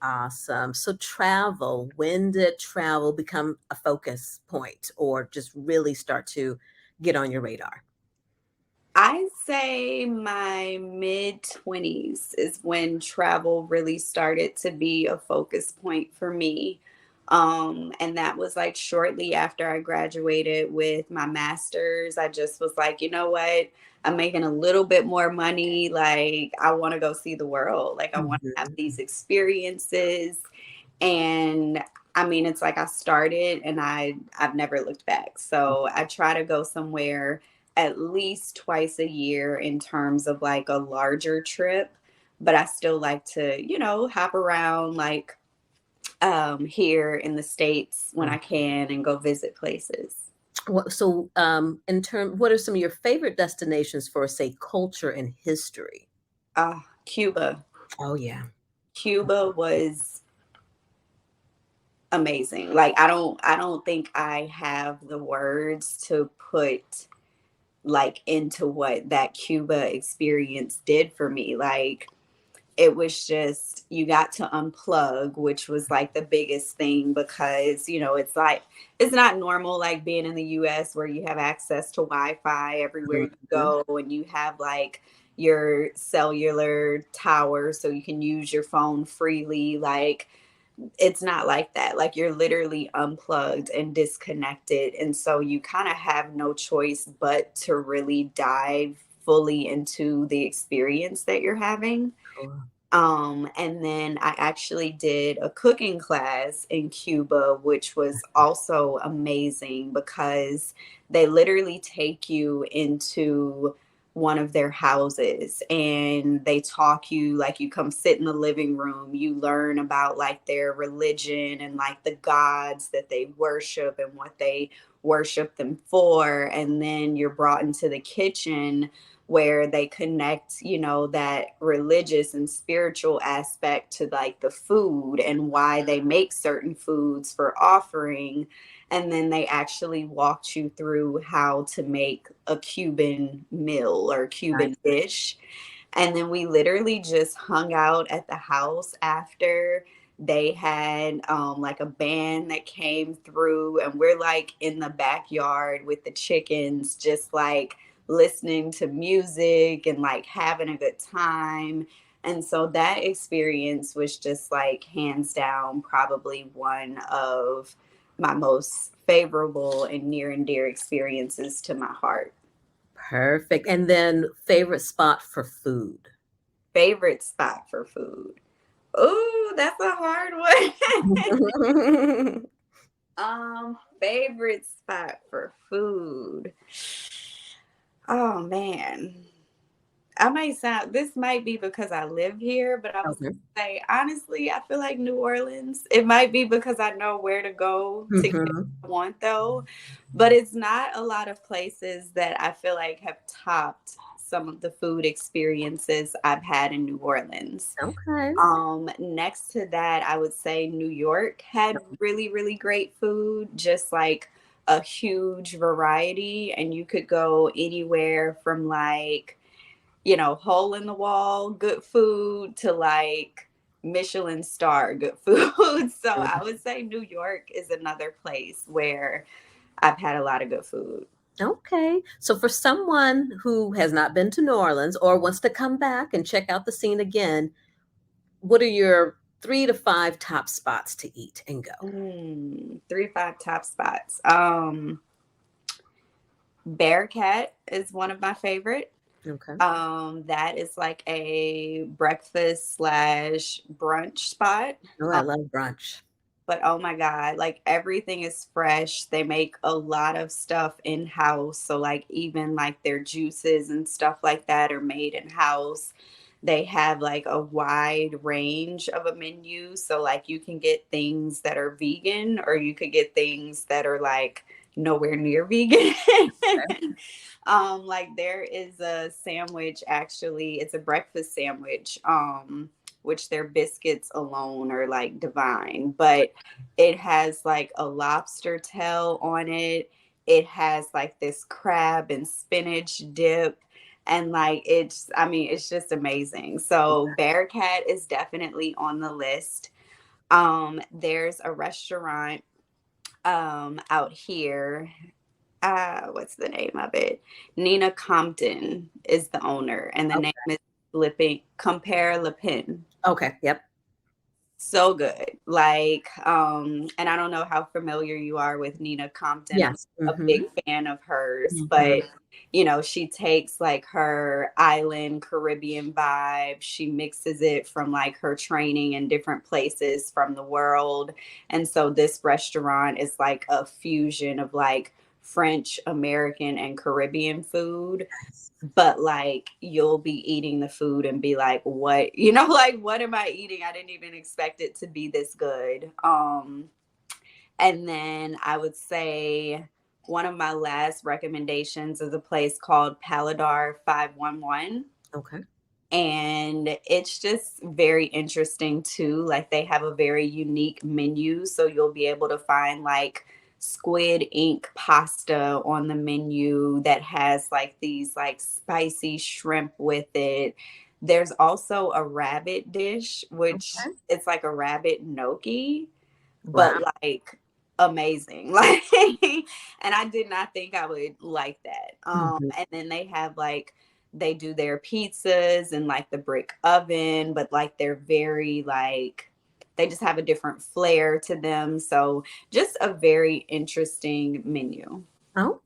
Awesome. So travel, when did travel become a focus point or just really start to get on your radar? I say my mid 20s is when travel really started to be a focus point for me. And that was like shortly after I graduated with my master's. I just was like, you know what? I'm making a little bit more money. Like, I want to go see the world. Like, I want to have Mhm. these experiences. And I mean, it's like I started and I've never looked back. So I try to go somewhere at least twice a year in terms of like a larger trip, but I still like to, hop around like here in the States when I can and go visit places. What are some of your favorite destinations for, say, culture and history? Cuba. Oh, yeah. Cuba was amazing. Like I don't think I have the words to put like into what that Cuba experience did for me. Like it was just you got to unplug, which was like the biggest thing because it's like it's not normal like being in the US where you have access to Wi-Fi everywhere you Mhm. go and you have like your cellular tower so you can use your phone freely. Like it's not like that. Like you're literally unplugged and disconnected. And so you kind of have no choice but to really dive fully into the experience that you're having. Cool. And then I actually did a cooking class in Cuba, which was also amazing because they literally take you into one of their houses and they talk you like you come sit in the living room. You learn about like their religion and like the gods that they worship and what they worship them for. And then you're brought into the kitchen where they connect, that religious and spiritual aspect to like the food and why they make certain foods for offering. And then they actually walked you through how to make a Cuban meal or Cuban Nice. dish. And then we literally just hung out at the house after. They had like a band that came through, and we're like in the backyard with the chickens, just like listening to music and like having a good time. And so that experience was just like hands down probably one of my most favorable and near and dear experiences to my heart. Perfect. And then favorite spot for food? Favorite spot for food. Oh, that's a hard one. Favorite spot for food. Oh man. This might be because I live here, but I was Okay. gonna say, honestly, I feel like New Orleans. It might be because I know where to go to get Mhm. what I want though, but it's not a lot of places that I feel like have topped some of the food experiences I've had in New Orleans. Okay. Next to that, I would say New York had really, really great food, just like a huge variety, and you could go anywhere from like hole in the wall, good food to like Michelin star good food. So I would say New York is another place where I've had a lot of good food. Okay. So for someone who has not been to New Orleans or wants to come back and check out the scene again, what are your 3 to 5 top spots to eat and go? 3 5 top spots. Bearcat is one of my favorite. Okay. That is like a breakfast slash brunch spot. Oh, I love brunch. But oh my God, like everything is fresh. They make a lot of stuff in house. So, like, even like their juices and stuff like that are made in house. They have like a wide range of a menu. So, like, you can get things that are vegan or you could get things that are like nowhere near vegan. Like, there is a sandwich actually, it's a breakfast sandwich. Which their biscuits alone are like divine, but it has like a lobster tail on it. It has like this crab and spinach dip. And like I mean, it's just amazing. So Bearcat is definitely on the list. There's a restaurant out here. What's the name of it? Nina Compton is the owner, and the name Okay. is Lippin Compare Lipin. Okay. Yep. So good. Like, and I don't know how familiar you are with Nina Compton. I'm Yes. a big fan of hers, Hmm. but you know, she takes like her island Caribbean vibe, she mixes it from like her training in different places from the world. And so this restaurant is like a fusion of like French, American, and Caribbean food, but like you'll be eating the food and be like, what, you know, like what am I eating? I didn't even expect it to be this good. And then I would say one of my last recommendations is a place called Paladar 511, Okay. and it's just very interesting too. Like they have a very unique menu, so you'll be able to find like squid ink pasta on the menu that has like these like spicy shrimp with it. There's also a rabbit dish, which Okay. it's like a rabbit gnocchi, but Wow. like amazing. Like, and I did not think I would like that. Mhm. And then they have like, they do their pizzas in like the brick oven, but like they're very like, they just have a different flair to them. So just a very interesting menu. Oh,